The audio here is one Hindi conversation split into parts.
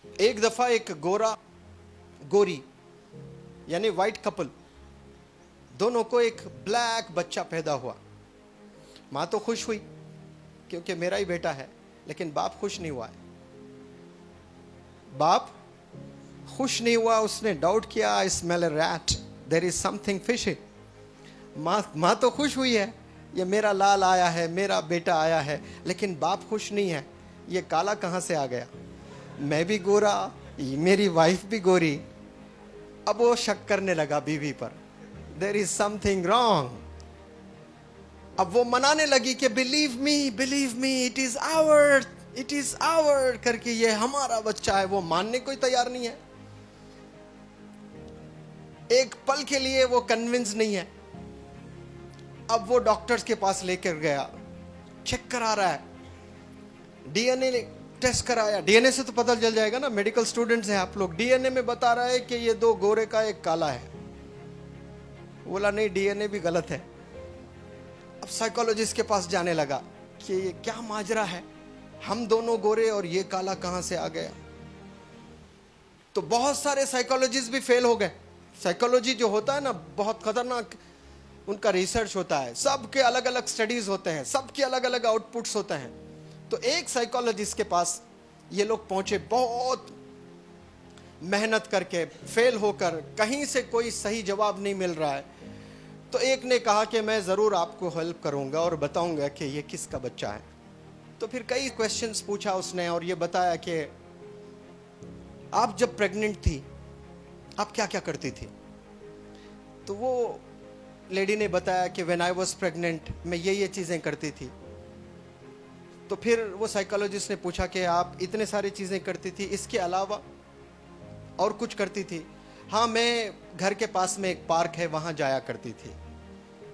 एक दफा एक गोरा गोरी यानी वाइट कपल, दोनों को एक ब्लैक बच्चा पैदा हुआ। माँ तो खुश हुई क्योंकि मेरा ही बेटा है, लेकिन बाप खुश नहीं हुआ है। बाप खुश नहीं हुआ, उसने डाउट किया, I smell a rat, there is something fishy. माँ तो खुश हुई है, ये मेरा लाल आया है, मेरा बेटा आया है, लेकिन बाप खुश नहीं है, ये काला कहाँ से आ गया, मैं भी गोरा, मेरी वाइफ भी गोरी। अब वो शक करने लगा बीवी पर, देयर इज समथिंग रॉन्ग। अब वो मनाने लगी कि believe me it is our करके, ये हमारा बच्चा है। वो मानने को ही तैयार नहीं है, एक पल के लिए वो कन्विंस नहीं है। अब वो डॉक्टर्स के पास लेकर गया, चेक करा रहा है, डीएनए टेस्ट कराया। डीएनए से तो पता चल जाएगा ना, मेडिकल स्टूडेंट्स हैं आप लोग। डीएनए में बता रहा है कि ये दो गोरे का एक काला है। बोला नहीं, डीएनए भी गलत है। अब साइकोलॉजिस्ट के पास जाने लगा कि ये क्या माजरा है, हम दोनों गोरे और ये काला कहां से आ गया। तो बहुत सारे साइकोलॉजिस्ट भी फेल हो गए। साइकोलॉजी जो होता है ना, बहुत खतरनाक उनका रिसर्च होता है, सबके अलग अलग स्टडीज होते हैं, सबके अलग अलग आउटपुट्स होते हैं। तो एक साइकोलॉजिस्ट के पास ये लोग पहुंचे, बहुत मेहनत करके, फेल होकर, कहीं से कोई सही जवाब नहीं मिल रहा है। तो एक ने कहा कि मैं ज़रूर आपको हेल्प करूंगा और बताऊंगा कि ये किसका बच्चा है। तो फिर कई क्वेश्चंस पूछा उसने और ये बताया कि आप जब प्रेग्नेंट थी आप क्या क्या करती थी। तो वो लेडी ने बताया कि व्हेन आई वाज प्रेग्नेंट मैं ये चीज़ें करती थी। तो फिर वो साइकोलॉजिस्ट ने पूछा कि आप इतने सारी चीज़ें करती थी, इसके अलावा और कुछ करती थी। हाँ, मैं घर के पास में एक पार्क है, वहाँ जाया करती थी।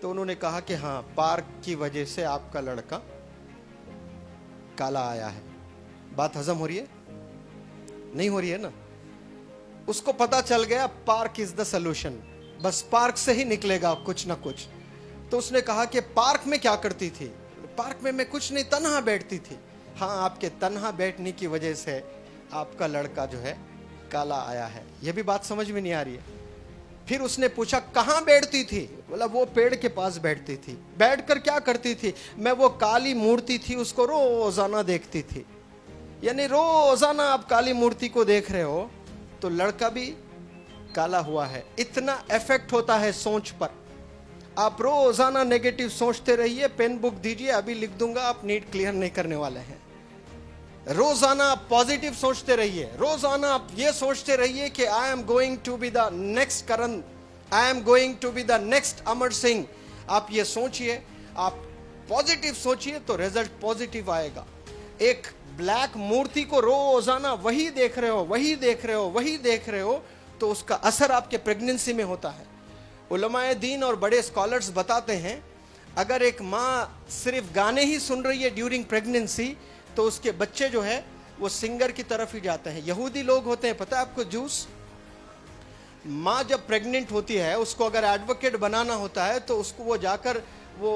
तो उन्होंने कहा कि हाँ, पार्क की वजह से आपका लड़का काला आया है। बात हजम हो रही है? नहीं हो रही है ना। उसको पता चल गया park is the solution, bus park से ही निकलेगा कुछ ना कुछ। तो उसने कहा कि पार्क में क्या करती थी। पार्क में मैं कुछ नहीं, तन्हा बैठती थी। हाँ, आपके तन्हा बैठने की वजह से आपका लड़का जो है काला आया है। यह भी बात समझ में नहीं आ रही है। फिर उसने पूछा कहाँ बैठती थी। बोला वो पेड़ के पास बैठती थी। बैठकर क्या करती थी? मैं वो काली मूर्ति थी उसको रोजाना देखती थी। यानी रोजाना आप काली मूर्ति को देख रहे हो तो लड़का भी काला हुआ है। इतना इफेक्ट होता है सोच पर। आप रोजाना नेगेटिव सोचते रहिए। पेन बुक दीजिए, अभी लिख दूंगा, आप नीट क्लियर नहीं करने वाले हैं। रोजाना आप पॉजिटिव सोचते रहिए। रोजाना आप ये सोचते रहिए कि I am going to be the next Karan, I am going to be the next Amar Singh. आप ये सोचिए, आप पॉजिटिव सोचिए तो रिजल्ट पॉजिटिव आएगा। एक ब्लैक मूर्ति को रोजाना वही देख रहे हो तो उसका असर आपके प्रेगनेंसी में होता है। उलमाए दीन और बड़े स्कॉलर्स बताते हैं, अगर एक माँ सिर्फ गाने ही सुन रही है ड्यूरिंग प्रेगनेंसी तो उसके बच्चे जो है वो सिंगर की तरफ ही जाते हैं। यहूदी लोग होते हैं, पता है आपको, जूस। माँ जब प्रेग्नेंट होती है उसको अगर एडवोकेट बनाना होता है तो उसको वो जाकर वो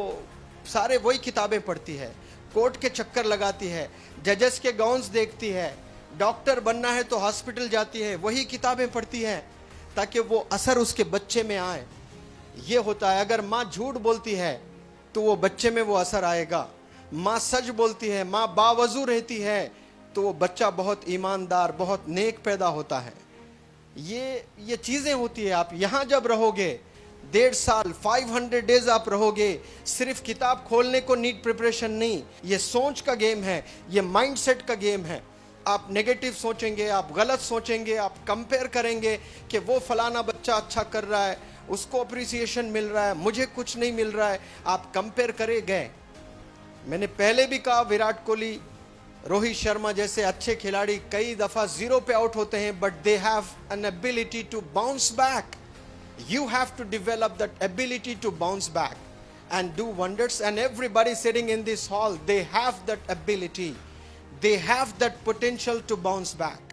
सारे वही किताबें पढ़ती है, कोर्ट के चक्कर लगाती है, जजेस के गाउन्स देखती है, डॉक्टर बनना है तो हॉस्पिटल जाती है, वही किताबें पढ़ती है ताकि वो असर उसके बच्चे में आए। ये होता है। अगर माँ झूठ बोलती है तो वो बच्चे में वो असर आएगा। माँ सच बोलती है, माँ बावजू रहती है तो वो बच्चा बहुत ईमानदार, बहुत नेक पैदा होता है। ये चीज़ें होती है। आप यहाँ जब रहोगे 1.5 साल 500 डेज आप रहोगे, सिर्फ किताब खोलने को नीट प्रिपरेशन नहीं, ये सोच का गेम है, ये माइंडसेट का गेम है। आप नेगेटिव सोचेंगे, आप गलत सोचेंगे, आप कंपेयर करेंगे कि वो फलाना बच्चा अच्छा कर रहा है, उसको अप्रिसिएशन मिल रहा है, मुझे कुछ नहीं मिल रहा है। आप कंपेयर करे गए। मैंने पहले भी कहा, विराट कोहली, रोहित शर्मा जैसे अच्छे खिलाड़ी कई दफा जीरो पे आउट होते हैं, but they have an ability to bounce back. You have to develop that ability to bounce back and do wonders. And everybody sitting in this hall, they have that ability, they have that potential to bounce back.